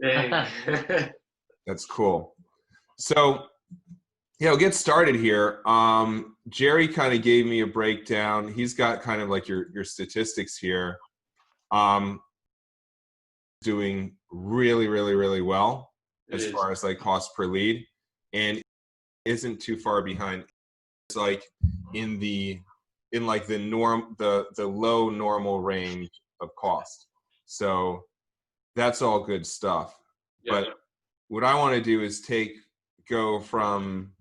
Dang. That's cool. So, yeah, we'll get started here. Jerry kind of gave me a breakdown. He's got kind of like your statistics here. Doing really, really, really well as far as like cost per lead, and isn't too far behind. It's like in like the low normal range of cost. So that's all good stuff. Yeah. But what I want to do is go from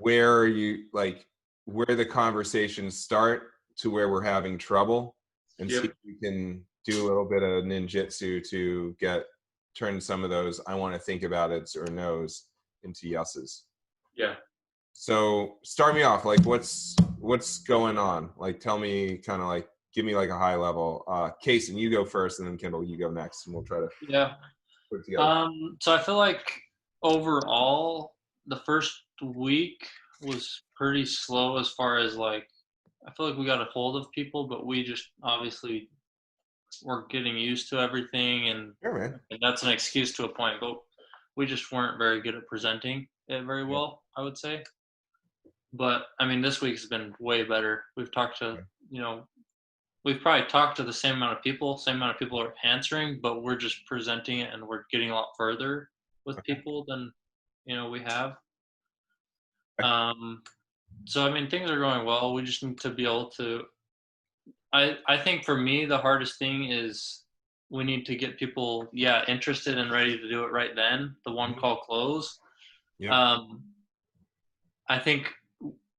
where the conversations start to where we're having trouble, and see if we can do a little bit of ninjutsu to turn some of those I want to think about it or no's into yeses. Yeah. So start me off. Like what's going on? Like tell me, kind of like give me like a high level. Kason, you go first, and then Kendall, you go next, and we'll try to put it together. So I feel like overall the first week was pretty slow as far as like, I feel like we got a hold of people, but we just obviously we're getting used to everything, and, Sure, man. and that's an excuse to a point, but we just weren't very good at presenting it very well, I would say. But I mean, this week's been way better. We've talked to, we've probably talked to the same amount of people are answering, but we're just presenting it, and we're getting a lot further with people than, we have. So, I mean, things are going well. We just need to be able to, I think for me, the hardest thing is we need to get people, interested and ready to do it right then, the one call close. Yeah. I think,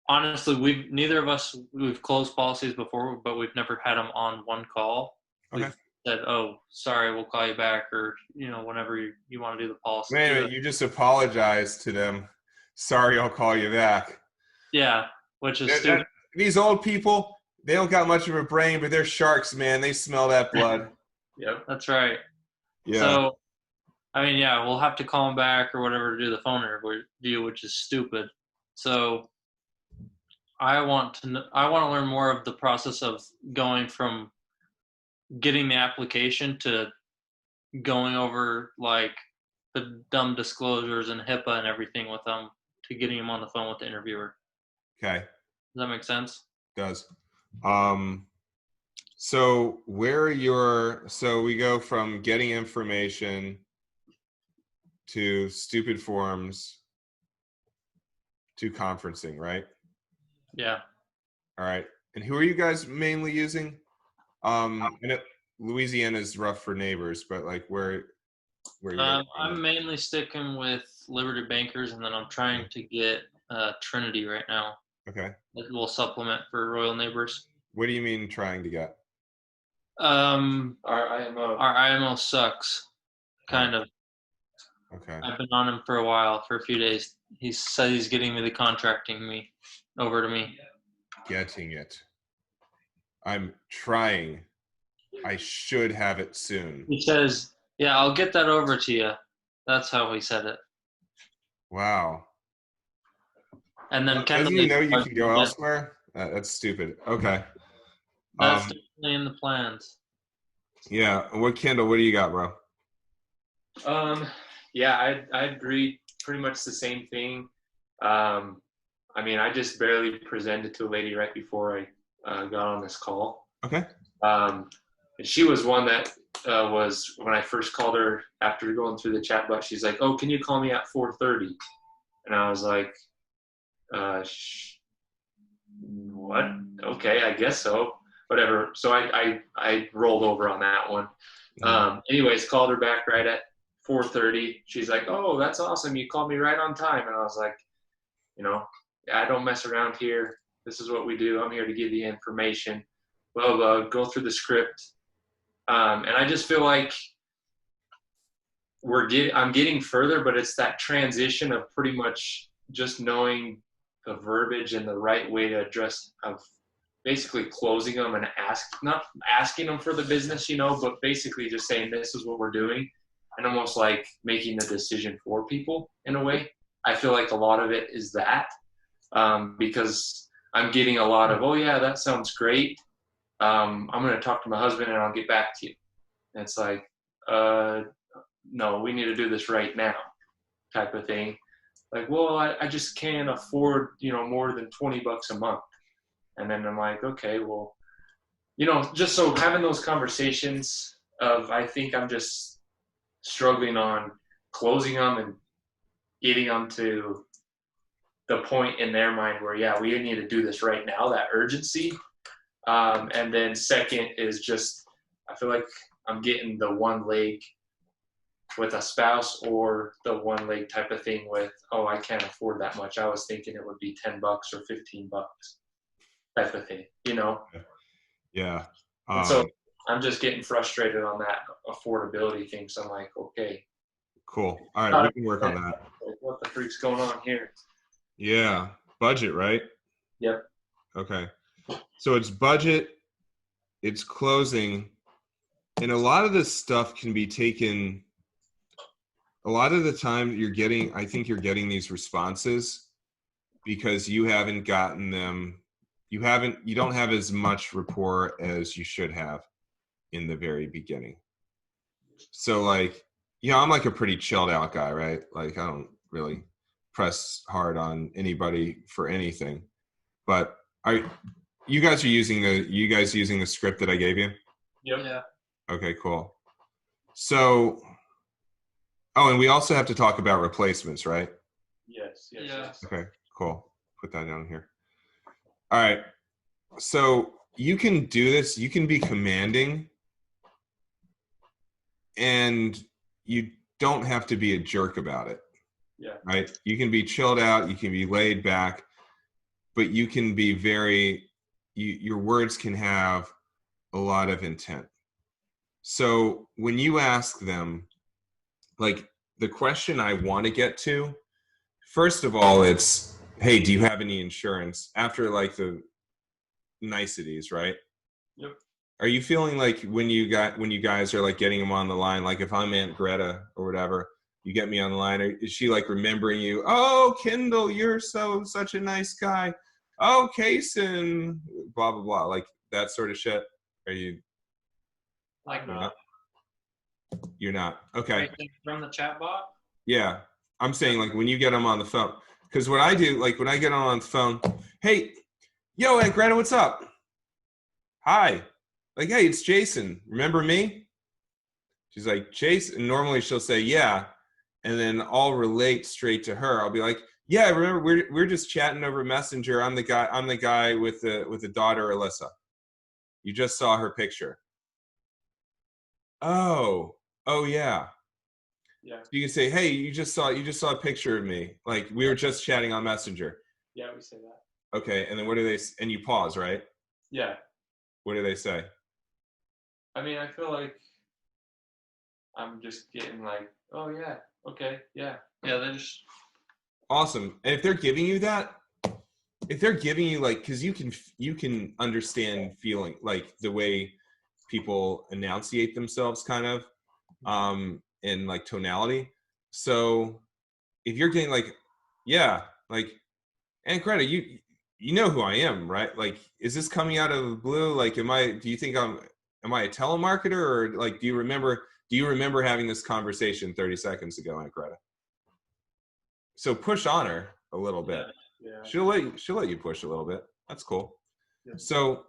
honestly, neither of us, we've closed policies before, but we've never had them on one call. Okay. We've said, oh, sorry, we'll call you back, or, whenever you want to do the policy. Wait a minute, you just apologized to them. Sorry, I'll call you back. Yeah, which is stupid. These old people, they don't got much of a brain, but they're sharks, man. They smell that blood. Yep, that's right. Yeah. So, I mean, we'll have to call them back or whatever to do the phone interview, which is stupid. So, I want to learn more of the process of going from getting the application to going over like the dumb disclosures and HIPAA and everything with them to getting them on the phone with the interviewer. Okay. Does that make sense? It does. So we go from getting information to stupid forms to conferencing, right? Yeah. All right. And who are you guys mainly using? I know Louisiana is rough for neighbors, but like where you I'm mainly sticking with Liberty Bankers, and then I'm trying to get Trinity right now. Okay. That will supplement for Royal Neighbors. What do you mean trying to get? Our IMO. Our IMO sucks, kind of. Okay. I've been on him for a while, for a few days. He said he's getting me the contracting over to me. Getting it. I'm trying. I should have it soon. He says, "Yeah, I'll get that over to you." That's how he said it. Wow. And then doesn't he know you can go elsewhere? That's stupid. Okay. That's definitely in the plans. Yeah. Kendall, what do you got, bro? Yeah, I agree. Pretty much the same thing. I mean, I just barely presented to a lady right before I got on this call. Okay. And she was one that was, when I first called her after going through the chatbot, she's like, "Oh, can you call me at 4:30?" And I was like, what? Okay, I guess so. Whatever. So I rolled over on that one. Anyways, called her back right at 4:30. She's like, "Oh, that's awesome. You called me right on time." And I was like, I don't mess around here. This is what we do. I'm here to give you information. Well, go through the script. And I just feel like I'm getting further, but it's that transition of pretty much just knowing the verbiage and the right way to address, of basically closing them and not asking them for the business, but basically just saying, this is what we're doing, and almost like making the decision for people in a way. I feel like a lot of it is that, because I'm getting a lot of, "Oh yeah, that sounds great. I'm going to talk to my husband and I'll get back to you." And it's like, no, we need to do this right now type of thing. Like, well, I just can't afford, more than $20 a month. And then I'm like, okay, well, just so having those conversations of, I think I'm just struggling on closing them and getting them to the point in their mind where, yeah, we need to do this right now, that urgency. And then second is just, I feel like I'm getting the one leg with a spouse, or the one leg type of thing with, oh, I can't afford that much. I was thinking it would be $10 or $15 type of thing, Yeah. And so I'm just getting frustrated on that affordability thing. So I'm like, okay. Cool. All right, we can work on that. Like, what the freak's going on here? Yeah. Budget, right? Yep. Okay. So it's budget, it's closing, and a lot of this stuff can be taken. A lot of the time I think you're getting these responses because you haven't gotten them. You don't have as much rapport as you should have in the very beginning. So like, I'm like a pretty chilled out guy, right? Like I don't really press hard on anybody for anything, but you guys using the script that I gave you? Yep. Yeah. Okay, cool. So, and we also have to talk about replacements, right? Yes. Okay, cool. Put that down here. All right. So you can do this. You can be commanding, and you don't have to be a jerk about it. Yeah. Right? You can be chilled out. You can be laid back, but you can be your words can have a lot of intent. So when you ask them, like the question I want to get to, first of all, it's, hey, do you have any insurance? After like the niceties, right? Yep. Are you feeling like when you guys are like getting them on the line, like if I'm Aunt Greta or whatever, you get me on the line, is she like remembering you? Oh, Kendall, you're such a nice guy. Oh, Kason, blah, blah, blah. Like that sort of shit. Are you? Like not? You're not. Okay. From the chatbot? Yeah. I'm saying like when you get them on the phone, because what I do, like when I get them on the phone, hey, yo, Aunt Greta, what's up? Hi. Like, hey, it's Jason. Remember me? She's like, Jason. And normally she'll say, yeah. And then I'll relate straight to her. I'll be like, yeah, I remember we're just chatting over Messenger. I'm the guy with the daughter, Alyssa. You just saw her picture. Oh, yeah. Yeah. So you can say, hey, you just saw a picture of me. Like we were just chatting on Messenger. Yeah, we say that. Okay. And then what do they, and you pause, right? Yeah. What do they say? I mean, I feel like I'm just getting like, oh yeah, okay, yeah. Yeah, they just Awesome. And if they're giving you that, like, because you can understand feeling, like the way people enunciate themselves kind of in like tonality. So if you're getting like, yeah, like, Aunt Greta, you know who I am, right? Like, is this coming out of the blue? Like, am I a telemarketer, or like, do you remember having this conversation 30 seconds ago, Aunt Greta? So push on her a little bit. Yeah. She'll let you push a little bit. That's cool. Yeah. So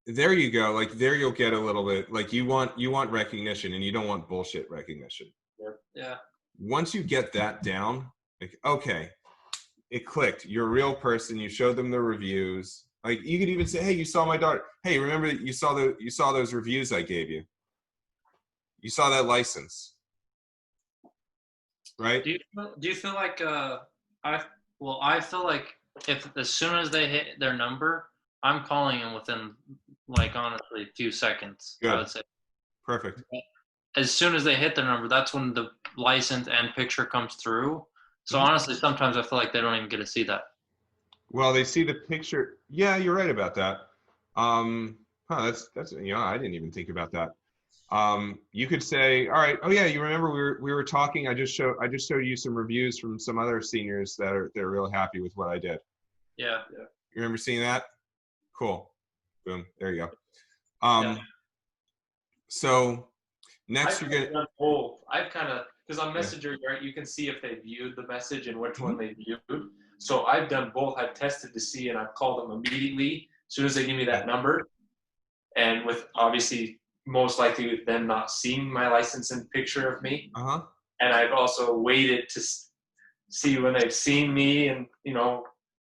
there you go. Like there you'll get a little bit, like you want recognition, and you don't want bullshit recognition. Yeah. Once you get that down, like, okay, it clicked. You're a real person. You showed them the reviews. Like you could even say, hey, you saw my daughter. Hey, remember that you saw those reviews I gave you. You saw that license. Right? Do you feel like I feel like if as soon as they hit their number, I'm calling them within like honestly a few seconds. Good. I would say. Perfect. As soon as they hit their number, that's when the license and picture comes through. So honestly, sometimes I feel like they don't even get to see that. Well, they see the picture. Yeah, you're right about that. That's I didn't even think about that. You could say, all right, oh yeah, you remember we were talking. I just showed you some reviews from some other seniors they're real happy with what I did. Yeah. You remember seeing that? Cool. Boom. There you go. Yeah. So Next, you're gonna. Done both. I've kind of, because on Messenger, right, you can see if they viewed the message and which one they viewed. So I've done both. I've tested to see, and I've called them immediately as soon as they give me that number. And with obviously most likely with them not seeing my license and picture of me. And I've also waited to see when they've seen me and, you know,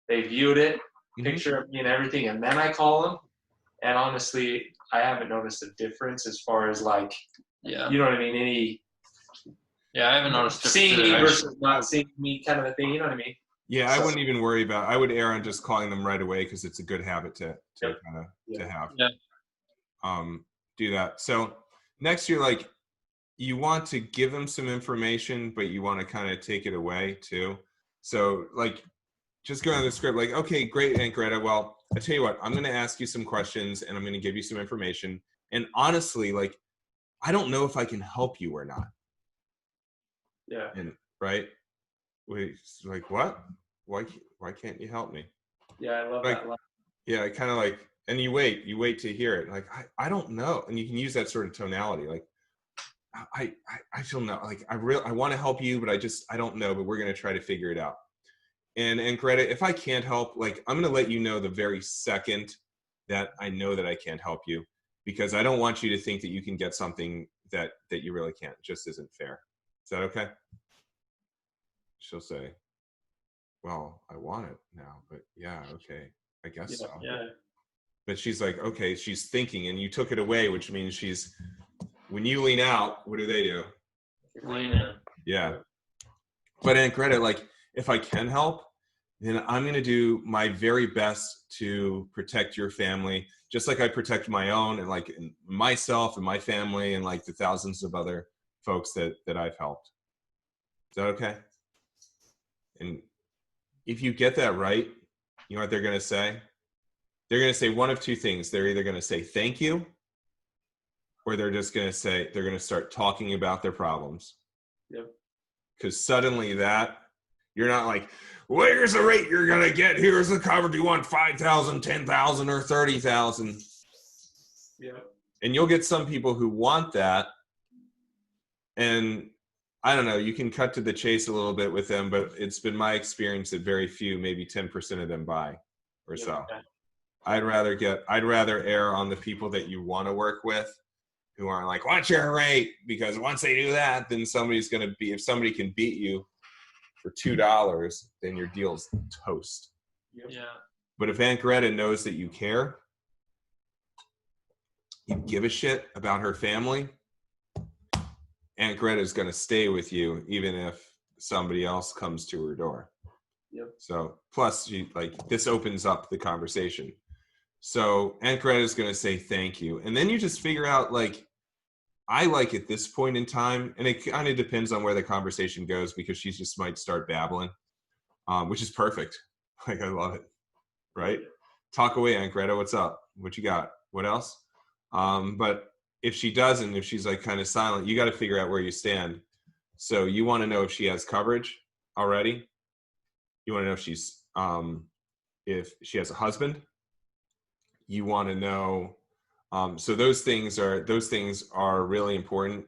they viewed it, picture of me and everything, and then I call them. And honestly, I haven't noticed a difference as far as like, you know what I mean? I haven't noticed seeing me versus not seeing me kind of a thing, you know what I mean? Yeah, I wouldn't even worry about I would err on just calling them right away because it's a good habit to kind of to have. Do that. So next you're like, you want to give them some information, but you want to kind of take it away too. So like, just go on the script like, okay, great, Aunt Greta. Well, I tell you what, I'm going to ask you some questions and I'm going to give you some information. And honestly, like, I don't know if I can help you or not. Yeah. And right. Wait, like what? Why can't you help me? Yeah, I love like, that line. Yeah, kind of like, and you wait to hear it. Like, I don't know. And you can use that sort of tonality. Like, I feel no, like I want to help you, but I don't know, but we're going to try to figure it out. And Greta, if I can't help, like, I'm going to let you know the very second that I know that I can't help you, because I don't want you to think that you can get something that you really can't. It just isn't fair. Is that okay? She'll say, well, I want it now, but yeah, okay, I guess so. Yeah. But she's like, okay, she's thinking, and you took it away, which means when you lean out, what do they do? Lean in. Yeah. But Aunt Greta, like, if I can help, then I'm going to do my very best to protect your family, just like I protect my own and like myself and my family and like the thousands of other folks that I've helped. Is that okay? And if you get that right, you know what they're going to say? They're going to say one of two things. They're either going to say thank you, or they're just going to say, they're going to start talking about their problems. Yep. Because suddenly you're not like, well, here's the rate you're going to get. Here's the cover. Do you want 5,000, 10,000, or 30,000? Yeah. And you'll get some people who want that. And I don't know, you can cut to the chase a little bit with them, but it's been my experience that very few, maybe 10% of them buy or so. I'd rather err on the people that you want to work with who aren't like, what's your rate? Because once they do that, then if somebody can beat you for $2, then your deal's toast. Yeah. But if Aunt Greta knows that you care, you give a shit about her family, Aunt Greta's going to stay with you even if somebody else comes to her door. Yep. So plus this opens up the conversation. So Aunt Greta's going to say thank you. And then you just figure out, like, I like at this point in time, and it kind of depends on where the conversation goes, because she just might start babbling, which is perfect. Like, I love it. Right? Talk away, Aunt Greta. What's up? What you got? What else? But if she doesn't, if she's like kind of silent, you got to figure out where you stand. So you want to know if she has coverage already. You want to know if she has a husband. You want to know. So those things are really important.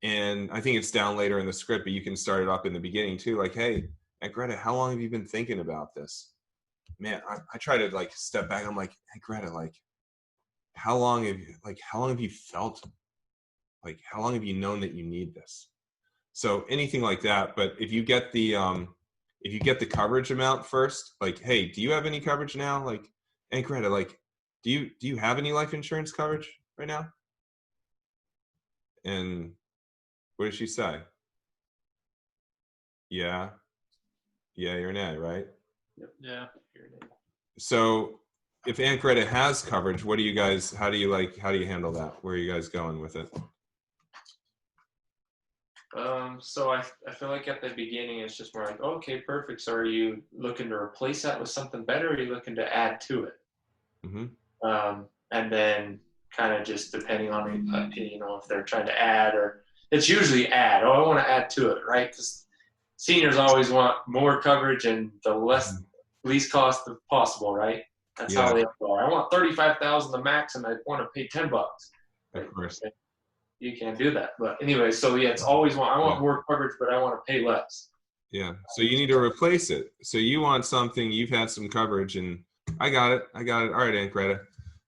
And I think it's down later in the script, but you can start it up in the beginning too. Like, hey, Aunt Greta, how long have you been thinking about this? Man, I try to like step back. I'm like, Aunt Greta, like, how long have you felt? Like, how long have you known that you need this? So anything like that. But if you get the coverage amount first, like, hey, do you have any coverage now? Like, Aunt Greta, like, do you have any life insurance coverage right now? And what does she say? Yeah, you're nay, right? Yeah. So if Aunt Greta has coverage, how do you handle that? Where are you guys going with it? So I feel like at the beginning it's just more like, okay, perfect. So are you looking to replace that with something better, or are you looking to add to it? Mm-hmm. And then kind of just depending on if they're trying to add, or it's usually add. Oh, I want to add to it, right? Because seniors always want more coverage and the least cost possible, right? That's how they are. I want $35,000 the max, and I want to pay $10. Of course. you can't do that. But anyway, so yeah, it's always I want more coverage, but I want to pay less. Yeah. So you need to replace it. So you want something, you've had some coverage, and I got it. All right, Aunt Greta.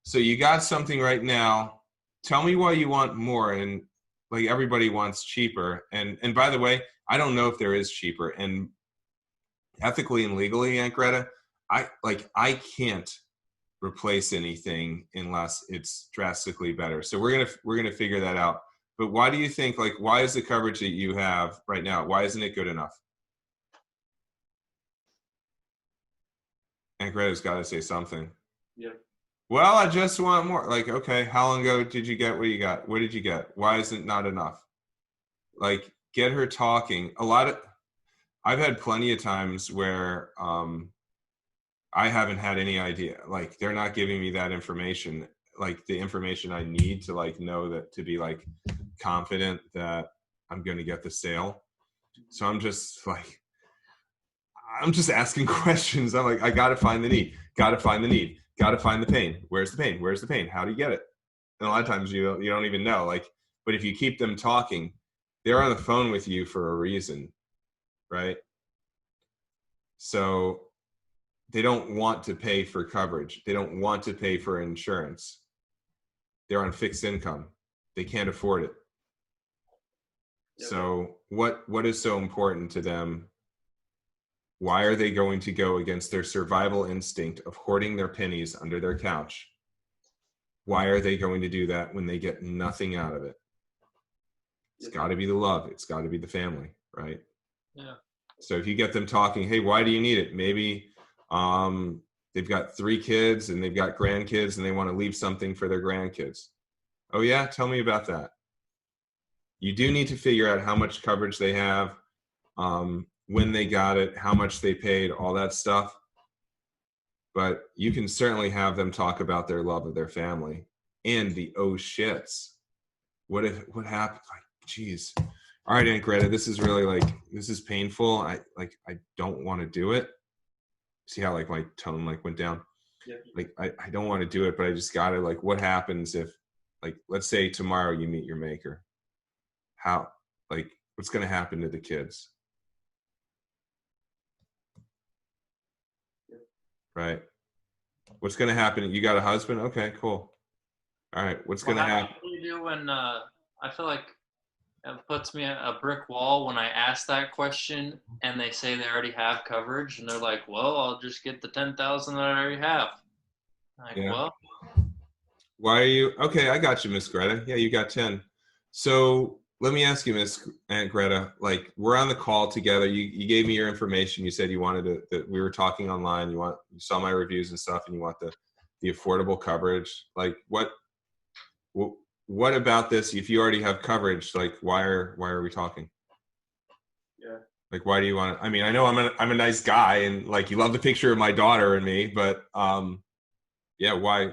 So you got something right now. Tell me why you want more. And like everybody wants cheaper. And by the way, I don't know if there is cheaper. And ethically and legally, Aunt Greta, I can't replace anything unless it's drastically better. So we're gonna figure that out. But why do you think, like, why is the coverage that you have right now, why isn't it good enough? Aunt Greta's got to say something. Yep. Well, I just want more. Like, okay, how long ago did you get what you got? What did you get? Why isn't not enough? Like, get her talking. I've had plenty of times where I haven't had any idea. Like, they're not giving me that information, like the information I need to like know that, to be like confident that I'm going to get the sale. So I'm just asking questions. I'm like, I got to find the need, got to find the need, got to find the pain. Where's the pain? Where's the pain? How do you get it? And a lot of times you don't even know. Like, but if you keep them talking, they're on the phone with you for a reason, right? So they don't want to pay for coverage. They don't want to pay for insurance. They're on fixed income. They can't afford it. Yep. So what is so important to them? Why are they going to go against their survival instinct of hoarding their pennies under their couch? Why are they going to do that when they get nothing out of it? It's got to be the love. It's got to be the family, right? Yeah. So if you get them talking, hey, why do you need it? Maybe they've got 3 kids and they've got grandkids and they want to leave something for their grandkids. Oh yeah, tell me about that. You do need to figure out how much coverage they have, when they got it, how much they paid, all that stuff. But you can certainly have them talk about their love of their family and the oh shits. What happened? Like, geez. All right, Aunt Greta, this is really this is painful. I don't want to do it. See how like my tone like went down? Yeah. Like I don't want to do it, but I just gotta, like, what happens if, like, let's say tomorrow you meet your maker? How, like, what's gonna happen to the kids? Right. What's going to happen? You got a husband? Okay, cool. All right. What's going to happen? What do you do when I feel like it puts me at a brick wall when I ask that question and they say they already have coverage and they're like, well, I'll just get the 10,000 that I already have. Like, yeah. Well, why are you okay? I got you, Miss Greta. Yeah, you got 10. So let me ask you, Miss Aunt Greta, like, we're on the call together. You gave me your information. You said you wanted that we were talking online. You saw my reviews and stuff, and you want the affordable coverage. Like, what about this? If you already have coverage, like, why are we talking? Yeah. Like, why do you want to? I mean, I know I'm a nice guy, and like, you love the picture of my daughter and me, but yeah, why?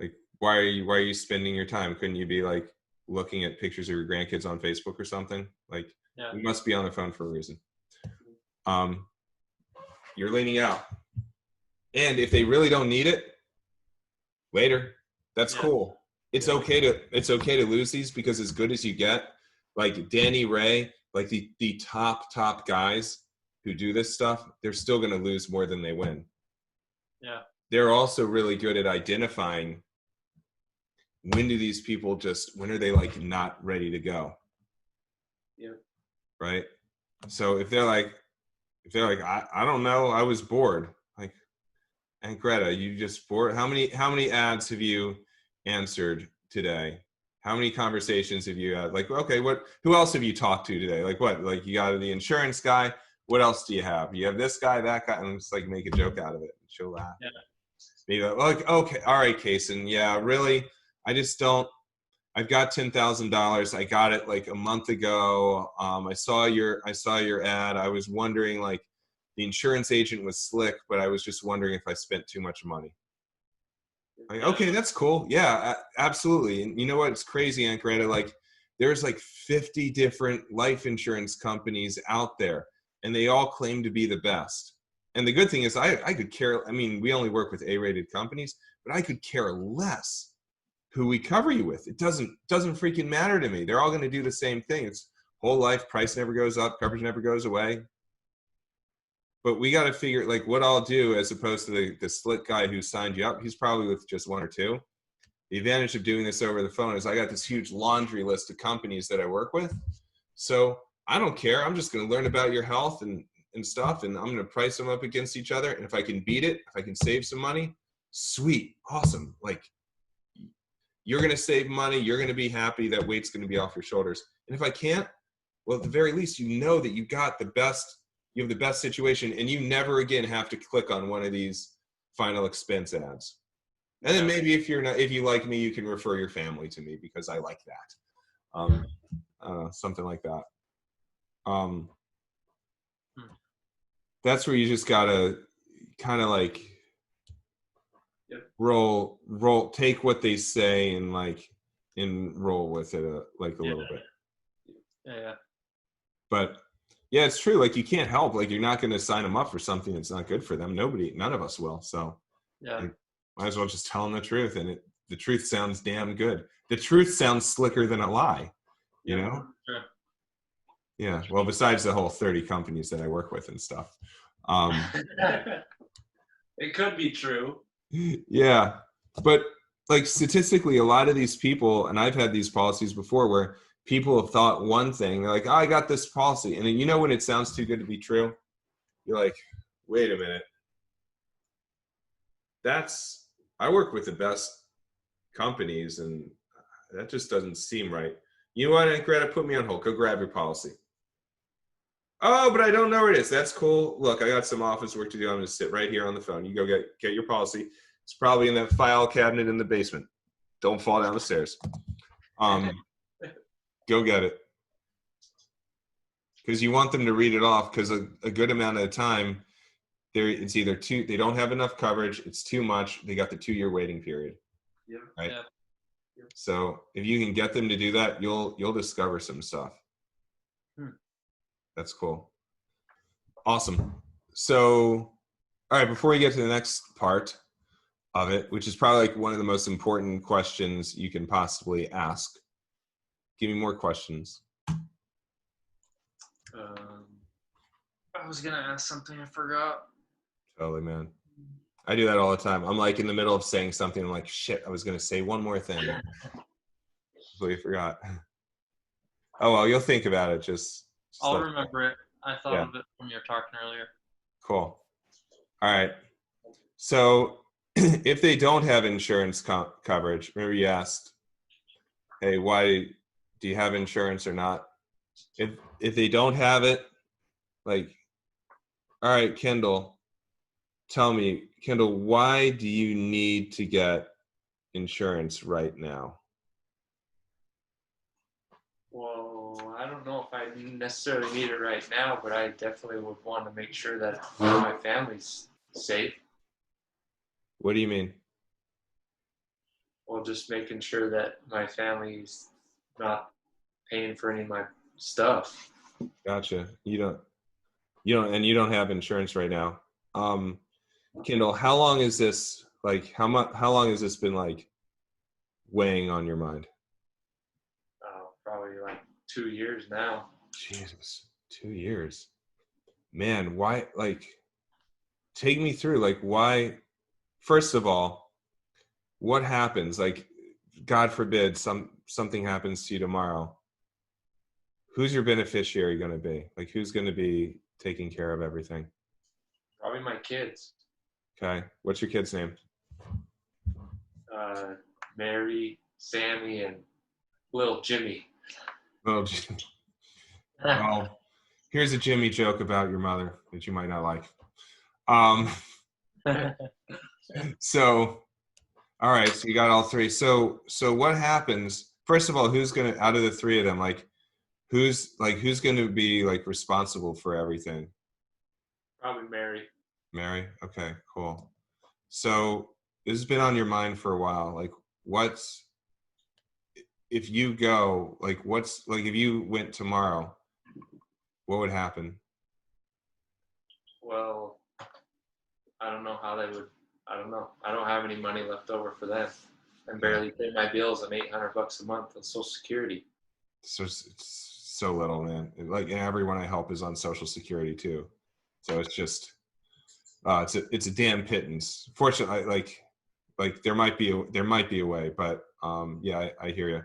Like, why are you spending your time? Couldn't you be like looking at pictures of your grandkids on Facebook or something? Like, yeah. You must be on the phone for a reason. You're leaning out. And if they really don't need it, later, that's cool. It's okay to lose these, because as good as you get, like Danny Ray, like the top guys who do this stuff, they're still going to lose more than they win. Yeah. They're also really good at identifying when are they like not ready to go? Yeah. Right. So if they're like, I don't know, I was bored. Like, Aunt Greta, you just bored? How many ads have you answered today? How many conversations have you had? Like, okay, who else have you talked to today? Like, what? Like, you got the insurance guy. What else do you have? You have this guy, that guy, and just like make a joke out of it. And she'll laugh. Yeah. Maybe like, okay, all right, Kason. Yeah, really. I just don't. I've got $10,000. I got it like a month ago. I saw your ad. I was wondering, like, the insurance agent was slick, but I was just wondering if I spent too much money. Like, okay, that's cool. Yeah, absolutely. And you know what? It's crazy, Aunt Greta. Like, there's like 50 different life insurance companies out there, and they all claim to be the best. And the good thing is I could care. I mean, we only work with A-rated companies, but I could care less who we cover you with. It doesn't freaking matter to me. They're all going to do the same thing. It's whole life, price never goes up, coverage never goes away. But we got to figure, like, what I'll do as opposed to the slick guy who signed you up. He's probably with just one or two. The advantage of doing this over the phone is I got this huge laundry list of companies that I work with. So I don't care. I'm just going to learn about your health and stuff, and I'm going to price them up against each other. And if I can beat it, if I can save some money, sweet, awesome. Like, you're going to save money. You're going to be happy. That weight's going to be off your shoulders. And if I can't, well, at the very least, you know that you got the best. You have the best situation, and you never again have to click on one of these final expense ads. And then maybe if you like me, you can refer your family to me because I like that. Something like that. That's where you just gotta kind of like roll, take what they say and roll with it a little bit. Yeah. But yeah, it's true. Like, you can't help. Like, you're not going to sign them up for something that's not good for them. None of us will. So yeah, might as well just tell them the truth. And the truth sounds damn good. The truth sounds slicker than a lie, you know? Sure. Yeah. Well, besides the whole 30 companies that I work with and stuff. It could be true. Yeah. But like, statistically, a lot of these people, and I've had these policies before where people have thought one thing, they're like, oh, I got this policy. And then, you know, when it sounds too good to be true, you're like, wait a minute. I work with the best companies, and that just doesn't seem right. You know what, Greta, put me on hold. Go grab your policy. Oh, but I don't know where it is. That's cool. Look, I got some office work to do. I'm going to sit right here on the phone. You go get your policy. It's probably in that file cabinet in the basement. Don't fall down the stairs. Go get it. Because you want them to read it off, because a good amount of the time, it's either they don't have enough coverage, it's too much, they got the 2-year waiting period. Yeah. Right? Yeah. So if you can get them to do that, you'll discover some stuff. That's cool. Awesome. So, all right, before we get to the next part of it, which is probably like one of the most important questions you can possibly ask. Give me more questions. I was gonna ask something, I forgot. Totally, man. I do that all the time. I'm like in the middle of saying something. I'm like, shit, I was gonna say one more thing. Completely forgot. Oh well, you'll think about it. Just I'll remember it. I thought of it when you were talking earlier. Cool. All right. So if they don't have insurance coverage, remember you asked, hey, why do you have insurance or not? If they don't have it, like, all right, Kendall, tell me, Kendall, why do you need to get insurance right now? Well, I don't know if I necessarily need it right now, but I definitely would want to make sure that my family's safe. What do you mean? Well, just making sure that my family's not paying for any of my stuff. Gotcha. You don't have insurance right now. Kendall, how long is this, like, how long has this been like weighing on your mind? Probably like 2 years now. Jesus, 2 years. Man, why, like, take me through, like, why, first of all, what happens? Like, God forbid something happens to you tomorrow. Who's your beneficiary going to be? Like, who's going to be taking care of everything? Probably my kids. Okay. What's your kid's name? Mary, Sammy, and little Jimmy. Little Jimmy. Well, here's a Jimmy joke about your mother that you might not like. So, all right, so you got all three. So what happens? First of all, who's gonna, out of the three of them, like, who's gonna be like responsible for everything? Probably Mary. Mary. Okay, cool. So this has been on your mind for a while. Like, if you go, like, if you went tomorrow, what would happen? Well, I don't know how they would. I don't know. I don't have any money left over for them. and barely pay my bills. I'm $800 a month on Social Security. So it's so little, man. Like, and everyone I help is on Social Security too. So it's just, it's a damn pittance. Fortunately, like there might be a way, but yeah, I hear you.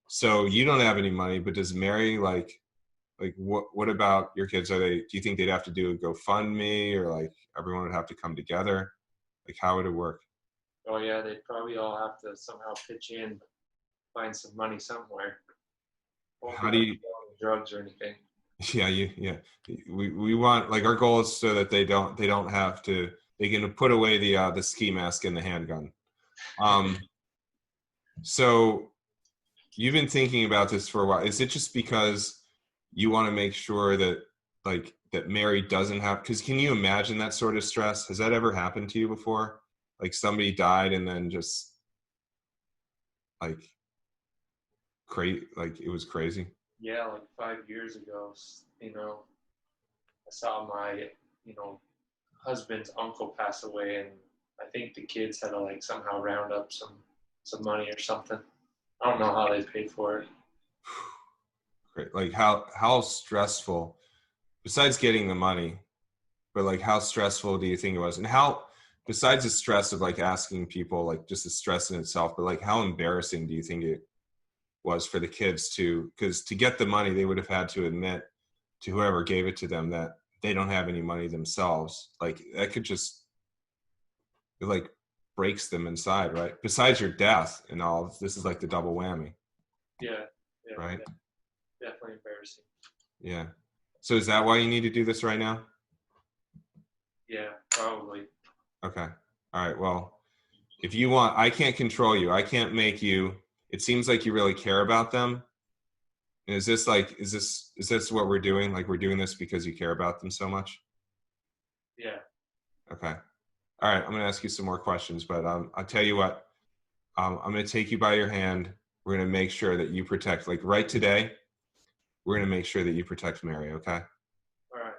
So you don't have any money, but does Mary like what about your kids? Do you think they'd have to do a GoFundMe, or like everyone would have to come together? Like, how would it work? Oh yeah, they'd probably all have to somehow pitch in, find some money somewhere. How do you drugs or anything? Yeah, we want, like, our goal is so that they don't have to, they can put away the ski mask and the handgun. So you've been thinking about this for a while. Is it just because you want to make sure that that Mary doesn't have, because can you imagine that sort of stress? Has that ever happened to you before? Like somebody died and then just like it was crazy? Yeah, like 5 years ago, I saw my, husband's uncle pass away, and I think the kids had to like somehow round up some money or something. I don't know how they paid for it. Great. Like how stressful, besides getting the money, but like how stressful do you think it was? And how, besides the stress of like asking people, like just the stress in itself, but like how embarrassing do you think it was for the kids because to get the money, they would have had to admit to whoever gave it to them that they don't have any money themselves. Like that could just, it like breaks them inside, right? Besides your death and all, this is like the double whammy. Yeah. Right? Definitely embarrassing. Yeah. So is that why you need to do this right now? Yeah, probably. Okay. All right. Well, if you want, I can't control you. I can't make you. It seems like you really care about them. And is this what we're doing? Like we're doing this because you care about them so much? Yeah. Okay. All right. I'm going to ask you some more questions, but I'll tell you what. I'm going to take you by your hand. We're going to make sure that you protect, like right today, we're going to make sure that you protect Mary. Okay. All right.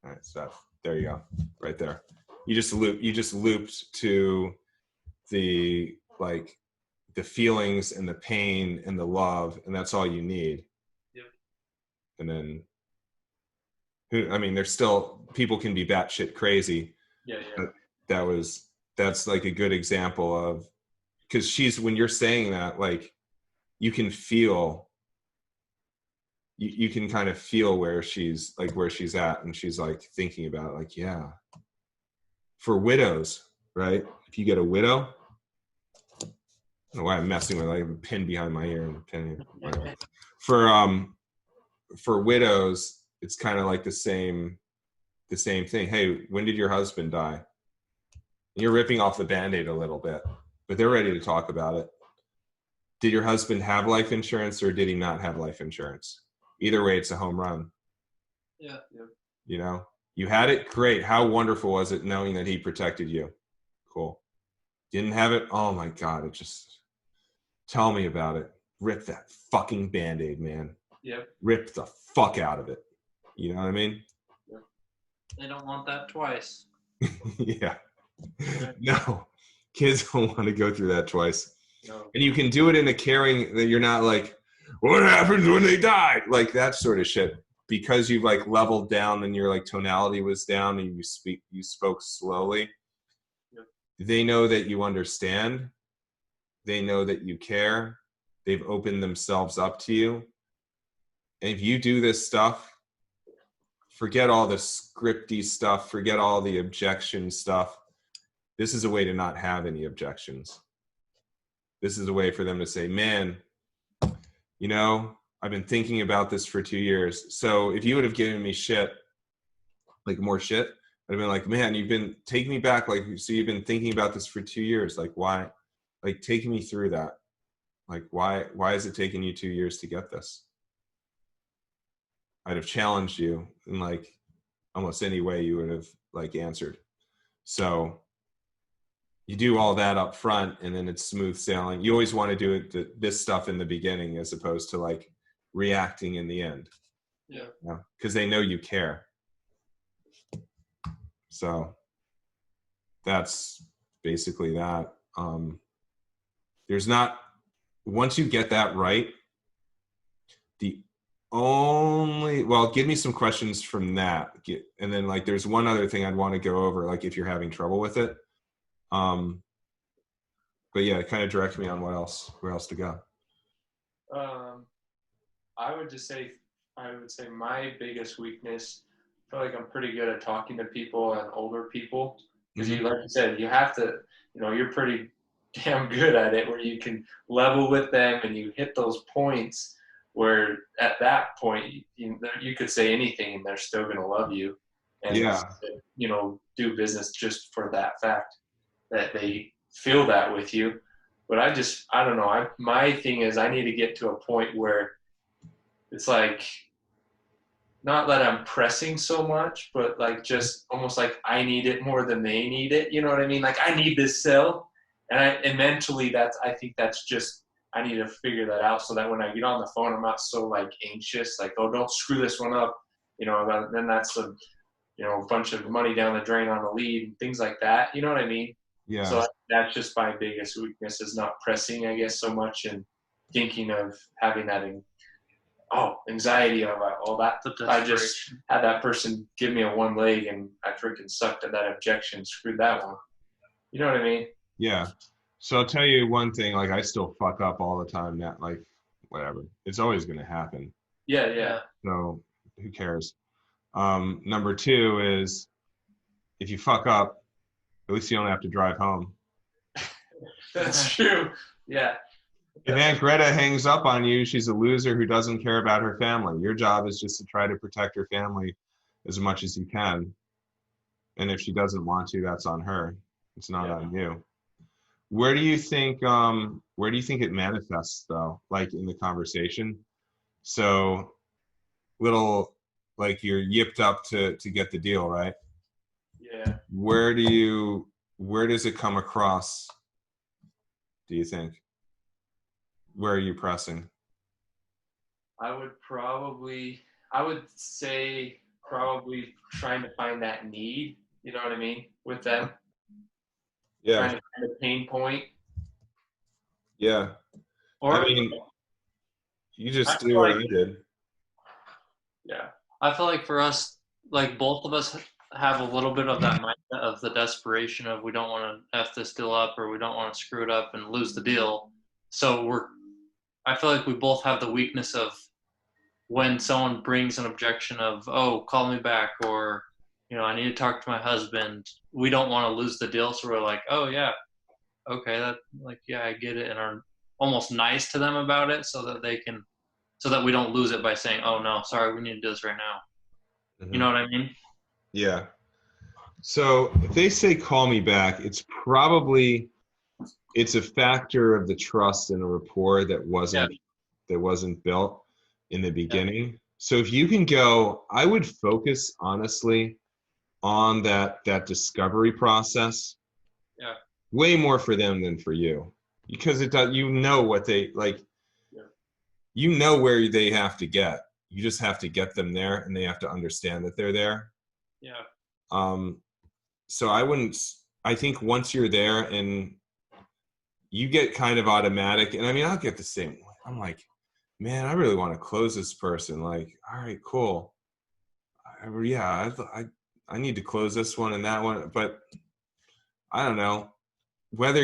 All right. So there you go. Right there. You just looped to the feelings and the pain and the love, and that's all you need. Yep. And then, I mean, there's still, people can be batshit crazy. Yeah. But that's like a good example of, because when you're saying that, like you can kind of feel where she's at, and she's like thinking about it, like, yeah, for widows, right? If you get a widow, I don't know why I'm messing with, I have a pin behind my ear and a pin for widows, it's kind of like the same thing. Hey, when did your husband die? And you're ripping off the Band-Aid a little bit, but they're ready to talk about it. Did your husband have life insurance or did he not have life insurance? Either way, it's a home run. Yeah. You had it, great. How wonderful was it knowing that he protected you? Cool. Didn't have it? Oh my God, tell me about it. Rip that fucking Band-Aid, man. Yep. Rip the fuck out of it. You know what I mean? Yep. They don't want that twice. Yeah. No, kids don't want to go through that twice. No. And you can do it in a caring, that you're not like, what happens when they die? Like that sort of shit. Because you've like leveled down and your like tonality was down and you spoke slowly. Yep. They know that you understand. They know that you care. They've opened themselves up to you. And if you do this stuff, forget all the scripty stuff, forget all the objection stuff. This is a way to not have any objections. This is a way for them to say, man, I've been thinking about this for 2 years. So if you would have given me shit, like more shit, I'd have been like, man, you've been taking me back. Like, so you've been thinking about this for 2 years. Like, why? Like, take me through that. Like, why is it taking you 2 years to get this? I'd have challenged you in like almost any way you would have like answered. So you do all that up front and then it's smooth sailing. You always want to do this stuff in the beginning as opposed to like reacting in the end. Yeah. Because they know you care. So that's basically that. there's not, once you get that right, the only, well, give me some questions from that. And then like, there's one other thing I'd want to go over, like if you're having trouble with it. But yeah, kind of direct me on where else to go. I would say my biggest weakness, I feel like I'm pretty good at talking to people and older people. Because Mm-hmm. like you said, you have to, you're pretty damn good at it where you can level with them and you hit those points where at that point, you could say anything and they're still going to love you. And, Yeah. do business just for that fact that they feel that with you. But I don't know. My thing is I need to get to a point where it's like, not that I'm pressing so much, but like just almost like I need it more than they need it. You know what I mean? Like I need this sell. And mentally I think that's just, I need to figure that out so that when I get on the phone, I'm not so like anxious, like, oh, don't screw this one up. Then that's a bunch of money down the drain on the lead and things like that. You know what I mean? Yeah. So that's just my biggest weakness is not pressing, I guess, so much and thinking of having that anxiety of all that. I just had that person give me a one leg and I freaking sucked at that objection, screwed that one. You know what I mean? Yeah. So I'll tell you one thing, like I still fuck up all the time now, like whatever. It's always going to happen. Yeah. So who cares? Number two is if you fuck up, at least you don't have to drive home. That's true. Yeah. If Aunt Greta hangs up on you, she's a loser who doesn't care about her family. Your job is just to try to protect her family as much as you can. And if she doesn't want to, that's on her. It's not on you. Where do you think it manifests though? Like in the conversation? So little, like you're yipped up to get the deal, right? Yeah. Where does it come across? Do you think? Where are you pressing? I would say probably trying to find that need, you know what I mean, with them. Yeah. Trying to find a pain point. Yeah. Or, I mean, you just do what I did. Yeah. I feel like for us, like both of us have a little bit of that mindset of the desperation of we don't want to F this deal up or we don't want to screw it up and lose the deal. So I feel like we both have the weakness of when someone brings an objection of, oh, call me back, or, I need to talk to my husband. We don't want to lose the deal. So we're like, oh yeah, okay. I get it. And are almost nice to them about it so that we don't lose it by saying, oh no, sorry, we need to do this right now. Mm-hmm. You know what I mean? Yeah. So if they say, call me back, it's a factor of the trust and a rapport that wasn't built in the beginning. Yeah. So if you can go, I would focus honestly on that discovery process. Yeah. Way more for them than for you, because what they like. Yeah. Where they have to get. You just have to get them there, and they have to understand that they're there. Yeah. So I think once you're there and you get kind of automatic, and I mean, I'll get the same way. I'm like, man, I really want to close this person. Like, all right, cool. I need to close this one and that one, but I don't know whether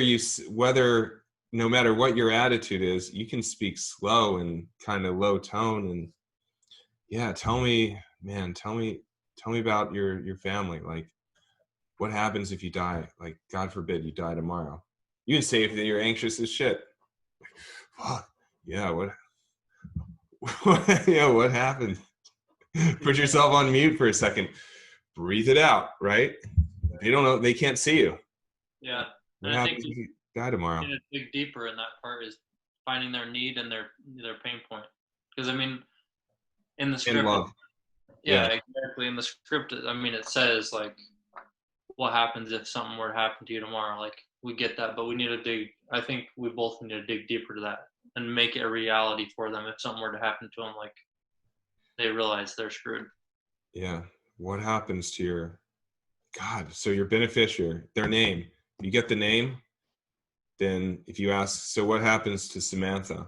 no matter what your attitude is, you can speak slow and kind of low tone and tell me about your family. Like, what happens if you die? Like, God forbid you die tomorrow. You can say if you're anxious as shit. Fuck. Yeah, what happened? Put yourself on mute for a second. Breathe it out, right? They don't know. They can't see you. Yeah. What happens if you die tomorrow? To dig deeper in that part is finding their need and their pain point. Because, I mean, in the script. In love. Yeah, exactly. In the script, I mean, it says, like, what happens if something were to happen to you tomorrow? Like, we get that, but we need to dig. I think we both need to dig deeper to that and make it a reality for them. If something were to happen to them, like, they realize they're screwed. Yeah. What happens to your beneficiary, their name? You get the name, then if you ask, so what happens to Samantha?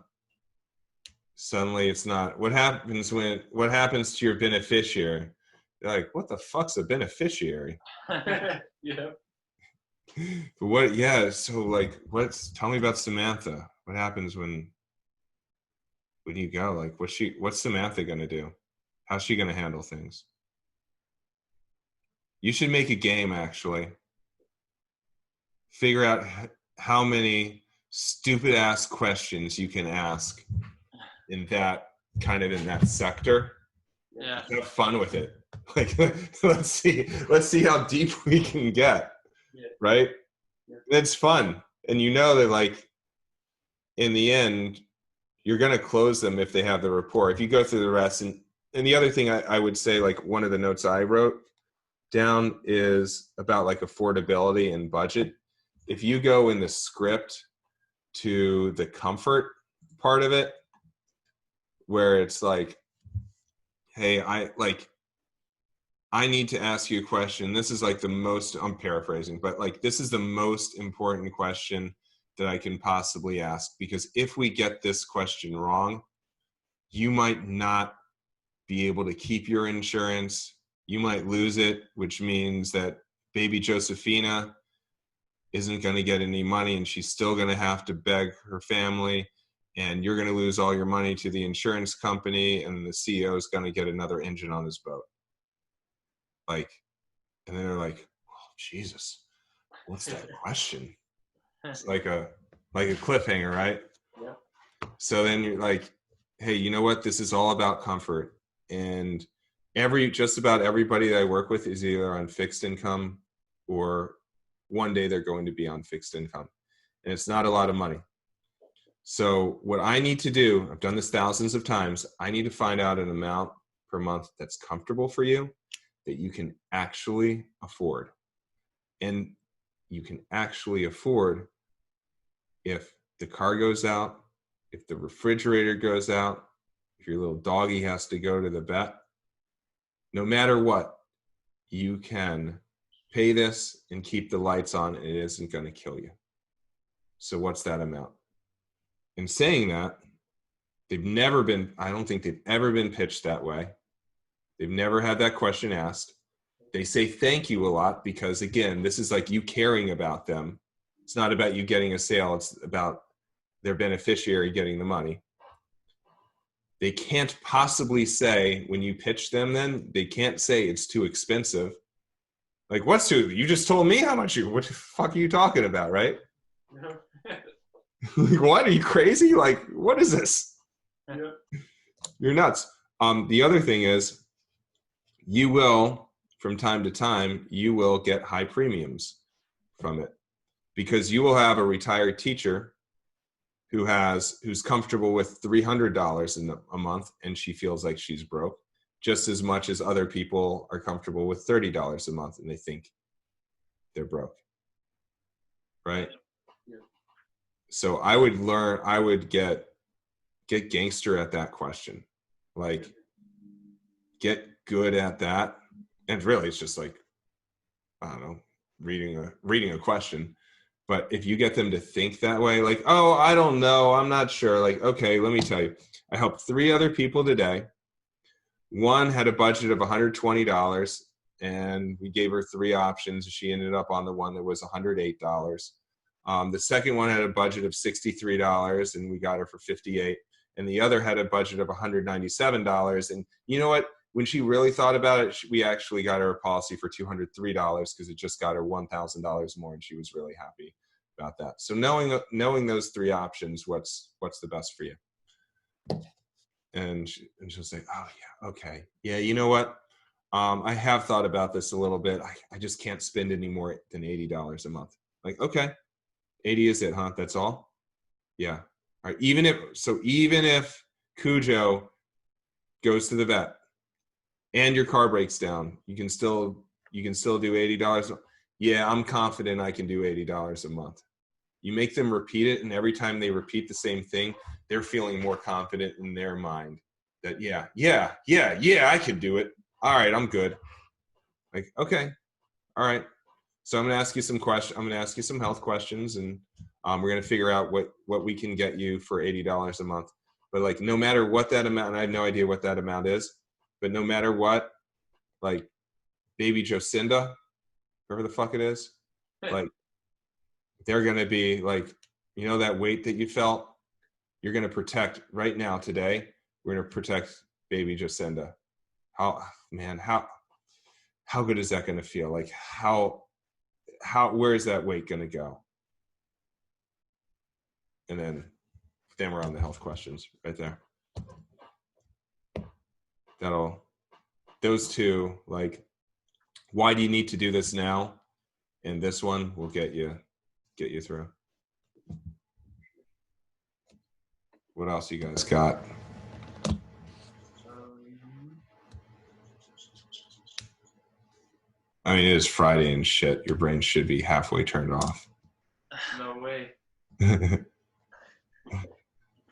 Suddenly it's not, what happens to your beneficiary? They're like, what the fuck's a beneficiary? Yeah. But what, yeah, so like, tell me about Samantha. What happens when you go? Like, what's Samantha gonna do? How's she gonna handle things? You should make a game, actually. Figure out how many stupid ass questions you can ask in that sector. Yeah. Have fun with it. Like, let's see how deep we can get. Yeah. Right? Yeah. It's fun. And you know that, like, in the end, you're going to close them if they have the rapport. If you go through the rest. And the other thing I would say, like, one of the notes I wrote down is about, like, affordability and budget. If you go in the script to the comfort part of it, where it's like, hey, I need to ask you a question. This is like the most, I'm paraphrasing, but like, this is the most important question that I can possibly ask, because if we get this question wrong, you might not be able to keep your insurance. You might lose it, which means that baby Josephina isn't going to get any money, and she's still going to have to beg her family, and you're going to lose all your money to the insurance company, and the CEO is going to get another engine on his boat. Like, and then they're like, oh, Jesus, what's that question? It's like a cliffhanger, right? Yeah. So then you're like, hey, you know what? This is all about comfort. And just about everybody that I work with is either on fixed income, or one day they're going to be on fixed income. And it's not a lot of money. So what I need to do, I've done this thousands of times, I need to find out an amount per month that's comfortable for you, that you can actually afford. And you can actually afford if the car goes out, if the refrigerator goes out, if your little doggy has to go to the vet. No matter what, you can pay this and keep the lights on, and it isn't going to kill you. So what's that amount? In saying that, I don't think they've ever been pitched that way. They've never had that question asked. They say thank you a lot because, again, this is like you caring about them. It's not about you getting a sale. It's about their beneficiary getting the money. They can't possibly say, when you pitch them, then they can't say it's too expensive. Like, what's too? You just told me how much what the fuck are you talking about, right? Like, what? Are you crazy? Like, what is this? Yeah. You're nuts. The other thing is, you will, from time to time, you will get high premiums from it, because you will have a retired teacher who's comfortable with $300 a month, and she feels like she's broke, just as much as other people are comfortable with $30 a month and they think they're broke, right? Yeah. So I would get gangster at that question, like, get good at that. And really, it's just like, I don't know, reading a question. But if you get them to think that way, like, oh, I don't know, I'm not sure. Like, okay, let me tell you, I helped 3 other people today. One had a budget of $120, and we gave her 3 options. She ended up on the one that was $108. The second one had a budget of $63, and we got her for $58. And the other had a budget of $197. And you know what? When she really thought about it, we actually got her a policy for $203 because it just got her $1,000 more, and she was really happy about that. So knowing those 3 options, what's the best for you? And she'll say, oh yeah, okay, yeah, you know what? I have thought about this a little bit. I just can't spend any more than $80 a month. Like, okay, 80 is it, huh? That's all? Yeah. All right. Even if Cujo goes to the vet and your car breaks down, you can still do $80. Yeah, I'm confident I can do $80 a month. You make them repeat it, and every time they repeat the same thing, they're feeling more confident in their mind that yeah, I can do it. All right, I'm good. Like, okay, all right. So I'm gonna ask you some questions. I'm gonna ask you some health questions, and We're going to figure out what we can get you for $80 a month. But like, no matter what that amount, and I have no idea what that amount is, but no matter what, like baby Jacinda, whoever the fuck it is, like they're going to be like, you know, that weight that you felt, you're going to protect right now today. We're going to protect baby Jacinda. How good is that going to feel? Like where is that weight going to go? And then we're on the health questions right there. Those two, like, why do you need to do this now? And this one will get you through. What else you guys got? I mean, it is Friday and shit. Your brain should be halfway turned off. No way.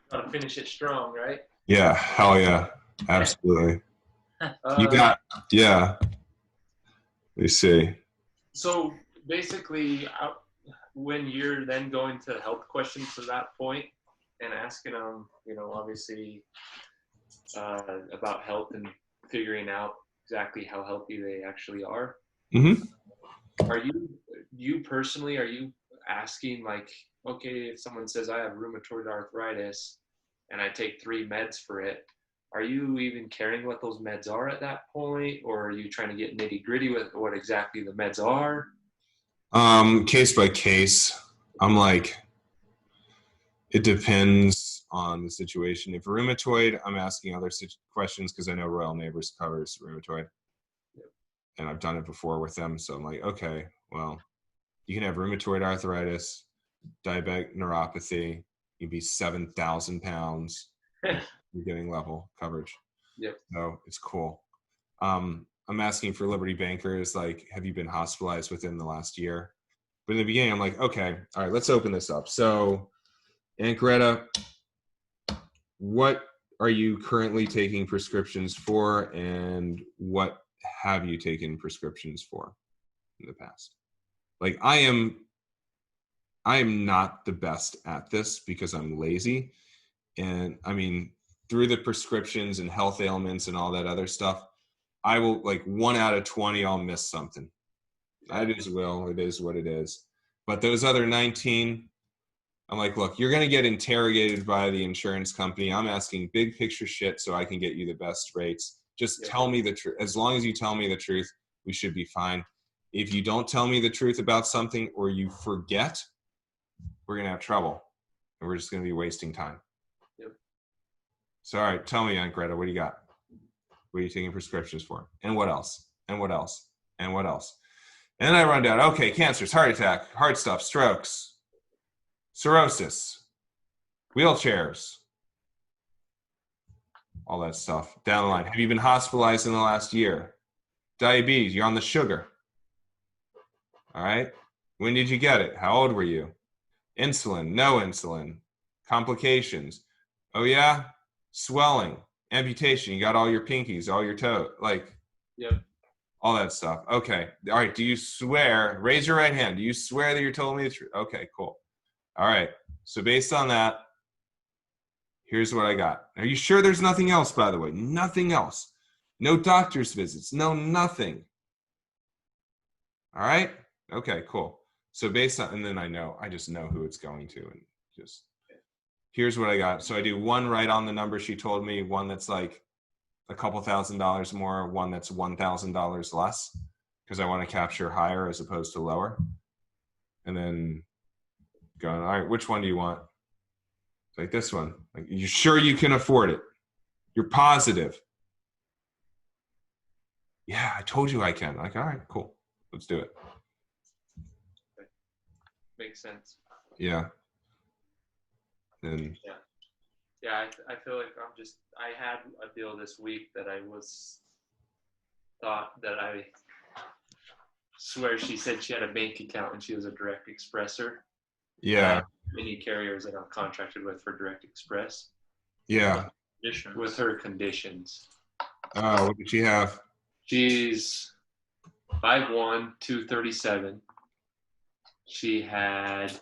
Gotta finish it strong, right? Yeah, hell yeah. Absolutely. You got, yeah. Let me see. So basically, when you're then going to health questions to that point and asking them, you know, obviously about health and figuring out exactly how healthy they actually are. Mm-hmm. Are you personally, are you asking like, okay, if someone says I have rheumatoid arthritis and I take 3 meds for it, are you even caring what those meds are at that point? Or are you trying to get nitty gritty with what exactly the meds are? Case by case. I'm like, it depends on the situation. If rheumatoid, I'm asking other questions because I know Royal Neighbors covers rheumatoid. Yep. And I've done it before with them. So I'm like, okay, well, you can have rheumatoid arthritis, diabetic neuropathy. You'd be 7,000 pounds. You're getting level coverage. Yep. So it's cool. I'm asking for Liberty Bankers, like, have you been hospitalized within the last year? But in the beginning, I'm like, okay, all right, let's open this up. So, Aunt Greta, what are you currently taking prescriptions for, and what have you taken prescriptions for in the past? Like, I am not the best at this because I'm lazy. And I mean, through the prescriptions and health ailments and all that other stuff, I will, like, 1 out of 20, I'll miss something. I just will. It is what it is. But those other 19, I'm like, look, you're going to get interrogated by the insurance company. I'm asking big picture shit so I can get you the best rates. Just tell me the truth. As long as you tell me the truth, we should be fine. If you don't tell me the truth about something or you forget, we're going to have trouble. And we're just going to be wasting time. Yep. So, all right, tell me, Aunt Greta, what do you got? What are you taking prescriptions for? And what else? And what else? And what else? And then I run down, okay, cancers, heart attack, heart stuff, strokes, cirrhosis, wheelchairs, all that stuff down the line. Have you been hospitalized in the last year? Diabetes, you're on the sugar. All right. When did you get it? How old were you? Insulin, no insulin, complications. Oh yeah, swelling, amputation. You got all your pinkies, all your toe, like, yep, all that stuff. Okay. All right. Do you swear? Raise your right hand. Do you swear that you're telling me the truth? Okay, cool. All right. So based on that, here's what I got. Are you sure there's nothing else, by the way? Nothing else. No doctor's visits. No, nothing. All right. Okay, cool. So based on, and then I just know who it's going to, and just, here's what I got. So I do one right on the number she told me, one that's like a couple $1,000s more, one that's $1,000 less, because I want to capture higher as opposed to lower. And then going, all right, which one do you want? Like this one. Like, you sure you can afford it? You're positive? Yeah, I told you I can. Like, all right, cool. Let's do it. Makes sense. Yeah. And yeah, I feel like I had a deal this week that I thought that I swear she said she had a bank account and she was a direct expresser. yeah. Many carriers that I'm contracted with for direct express. Yeah. With her conditions. Oh, what did she have? She's 5'1", 237. She had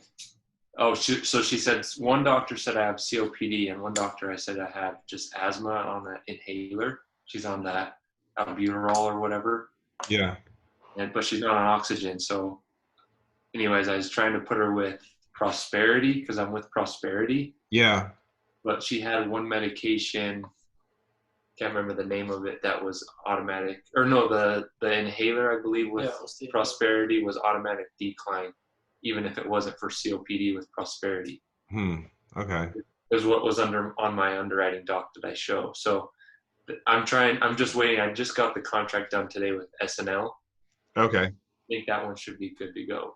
Oh, so she said one doctor said I have COPD, and one doctor I said I have just asthma on the inhaler. She's on that albuterol or whatever, Yeah. but she's not on oxygen. So, anyways, I was trying to put her with Prosperity because I'm with Prosperity. Yeah. But she had one medication, can't remember the name of it, that was automatic. Or no, the inhaler, I believe, with Prosperity was automatic decline, even if it wasn't for COPD with Prosperity. Okay. Is what was on my underwriting doc that I show. So I'm just waiting. I just got the contract done today with SNL. Okay. I think that one should be good to go.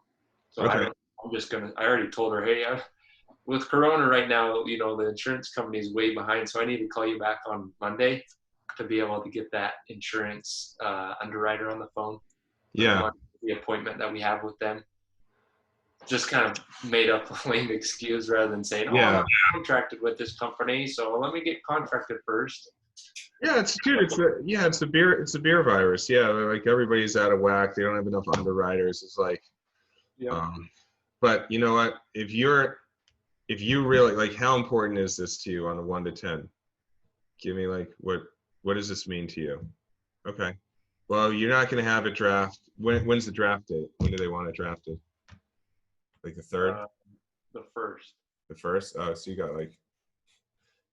So Okay. I already told her, hey, with Corona right now, the insurance company is way behind. So I need to call you back on Monday to be able to get that insurance underwriter on the phone. Yeah. The appointment that we have with them. Just kind of made up a lame excuse rather than saying, "Oh, I'm contracted with this company, so let me get contracted first." Yeah, it's a beer virus. Yeah, like everybody's out of whack. They don't have enough underwriters. It's like, but you know what? If you really like, how important is this to you on a 1 to 10? Give me like what does this mean to you? Okay. Well, you're not going to have a draft. When's the draft date? When do they want to draft it? Like the 3rd? The 1st. The 1st? Oh, so you got like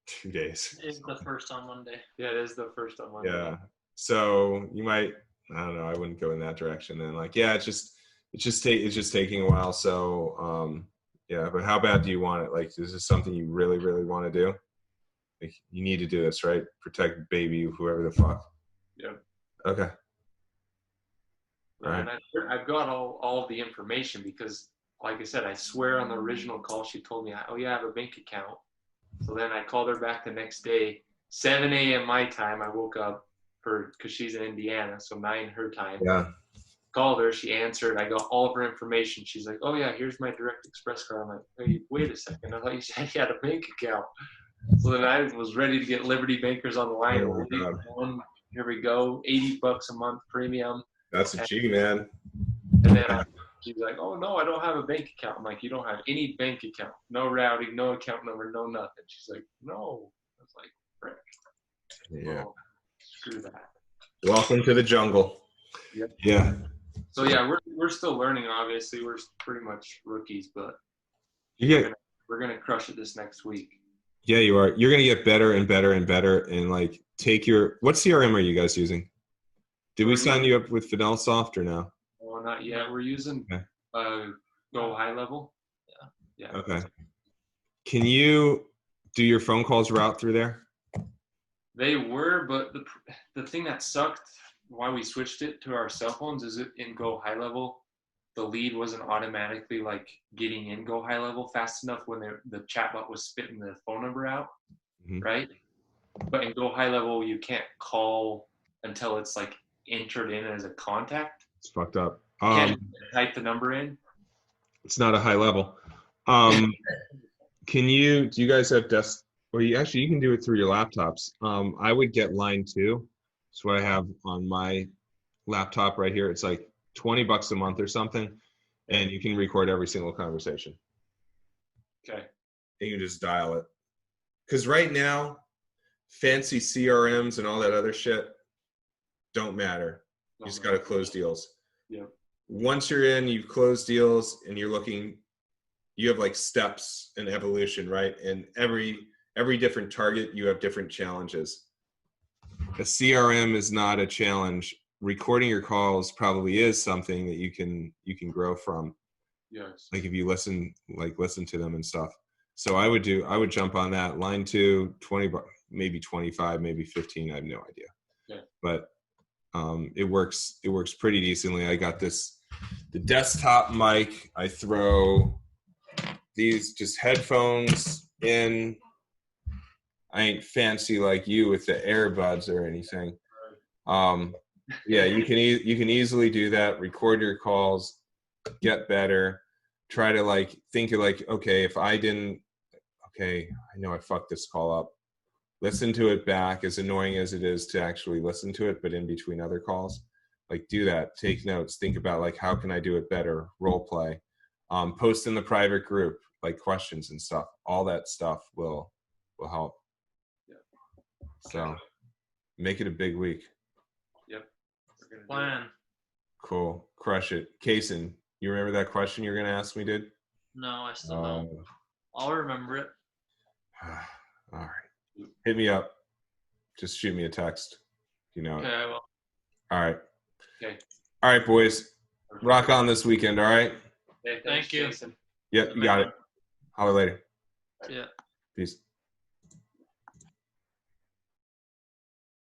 2 days. It's the 1st on Monday. Yeah, it is the 1st on Monday. Yeah. So you might, I don't know, I wouldn't go in that direction then. Like, yeah, it's just taking a while. So, yeah, but how bad do you want it? Like, is this something you really, really want to do? Like, you need to do this, right? Protect baby, whoever the fuck. Yeah. Okay. All right. And I've got all of the information because, like I said, I swear on the original call she told me, oh yeah, I have a bank account. So then I called her back the next day, 7 a.m. my time. I woke up because she's in Indiana, so 9 her time. Yeah. Called her, she answered. I got all of her information. She's like, oh yeah, here's my Direct Express card. I'm like, hey, wait a second. I thought you said you had a bank account. So then I was ready to get Liberty Bankers on the line. Oh, here we go, $80 a month premium. That's a G, man. And then she's like, oh no, I don't have a bank account. I'm like, you don't have any bank account, no routing, no account number, no nothing. She's like, no. I was like, frick. Yeah. Well, screw that. Welcome to the jungle. Yep. Yeah. So yeah, we're still learning. Obviously, we're pretty much rookies, but we're gonna crush it this next week. Yeah, you are. You're gonna get better and better and better. And like, what CRM are you guys using? Did we sign you up with FidelSoft or no? Oh, not yet. We're using Go High Level. Yeah. Okay. Can you do your phone calls route through there? They were, but the thing that sucked, why we switched it to our cell phones, is in Go High Level, the lead wasn't automatically like getting in Go High Level fast enough when the chatbot was spitting the phone number out, right? But in Go High Level, you can't call until it's like entered in as a contact. It's fucked up. You can't type the number in. It's not a high level. Do you guys have well, you can do it through your laptops. I would get Line 2. That's what I have on my laptop right here. It's like $20 a month or something, and you can record every single conversation. Okay. And you just dial it. Because right now, fancy CRMs and all that other shit don't matter. You just got to close deals. Yeah. Once you're in, you've closed deals, and you're looking, you have like steps in evolution, right? And every different target, you have different challenges. A CRM is not a challenge. Recording your calls probably is something that you can grow from. Yes. Like if you listen to them and stuff. So I would jump on that. Line 2, 20, maybe 25, maybe 15. I have no idea. Yeah. But it works pretty decently. I got the desktop mic. I throw these just headphones in. I ain't fancy like you with the earbuds or anything. Yeah, you can easily do that. Record your calls, get better. Try to like think of like, okay, I know I fucked this call up. Listen to it back, as annoying as it is to actually listen to it, but in between other calls, like do that. Take notes. Think about like, how can I do it better? Role play. Post in the private group. like questions and stuff. All that stuff will help. Yeah. So make it a big week. Yep. We're gonna do Plan. Cool. Crush it. Kason, you remember that question you're going to ask me, dude? No, I still don't. I'll remember it. All right. Hit me up. Just shoot me a text. You know. Okay, I will. All right. Okay. All right, boys. Rock on this weekend, all right? Hey, Thank you. Jason. Yep, you got it. Holler later. Yeah. Peace.